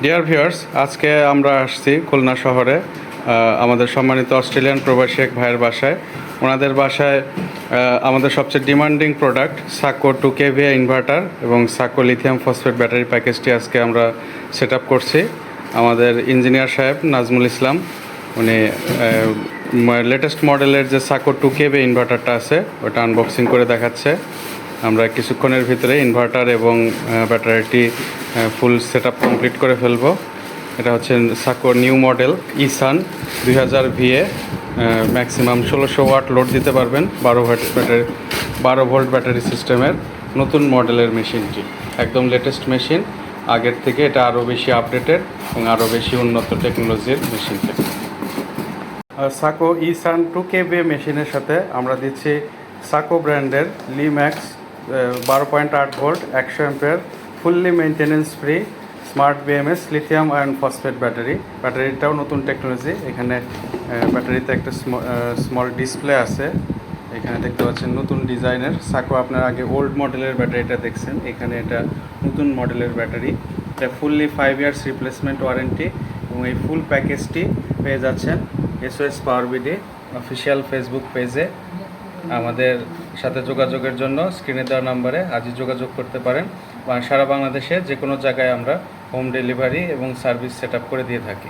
Dear viewers, আজকে আমরা আসছি খুলনা শহরে আমাদের সম্মানিত অস্ট্রেলিয়ান প্রবাসী এক ভাইয়ের বাসায়। ওনাদের বাসায় আমাদের সবচেয়ে ডিমান্ডিং প্রোডাক্ট সাকো 2 kVA ইনভার্টার এবং সাকো লিথিয়াম ফসফেট ব্যাটারি প্যাকেজটি আজকে আমরা সেট আপ করছি। আমাদের ইঞ্জিনিয়ার সাহেব নাজমুল ইসলাম উনি লেটেস্ট মডেলের যে সাকো 2 kVA ইনভার্টারটা আছে ওটা আনবক্সিং করে দেখাচ্ছে। আমরা কিছুক্ষণের ভিতরে ইনভার্টার এবং ব্যাটারিটি ফুল সেট আপ কমপ্লিট করে ফেলব। এটা হচ্ছে সাকো নিউ মডেল ইসান 2000 VA, ম্যাক্সিমাম 1600 ওয়াট লোড দিতে পারবেন। 12 ভোল্ট ব্যাটারি সিস্টেমের নতুন মডেলের মেশিনটি, একদম লেটেস্ট মেশিন। আগের থেকে এটা আরও বেশি আপডেটেড এবং আরও বেশি উন্নত টেকনোলজির মেশিনটি। সাকো ইসান 2 kVA মেশিনের সাথে আমরা দিচ্ছি সাকো ব্র্যান্ডের Limax 12.8 volt 100 ampere fully maintenance free smart BMS lithium iron phosphate battery. ব্যাটারিটাও নতুন টেকনোলজি। এখানে ব্যাটারিতে একটা স্মল ডিসপ্লে আছে। এখানে দেখতে পাচ্ছেন নতুন ডিজাইনের সাকো। আপনার আগে ওল্ড মডেলের ব্যাটারিটা দেখছেন, এখানে এটা নতুন মডেলের ব্যাটারি। এটা ফুললি 5 ইয়ার্স রিপ্লেসমেন্ট ওয়ারেন্টি এবং এই ফুল প্যাকেজটি পেয়ে যাচ্ছেন SOS পাওয়ার বিডি অফিসিয়াল ফেসবুক পেজে। আমাদের সাথে যোগাযোগের জন্য স্ক্রিনে দেওয়া নাম্বারে আজই যোগাযোগ করতে পারেন। সারা বাংলাদেশে যে কোনো জায়গায় আমরা হোম ডেলিভারি এবং সার্ভিস সেট আপ করে দিয়ে থাকি।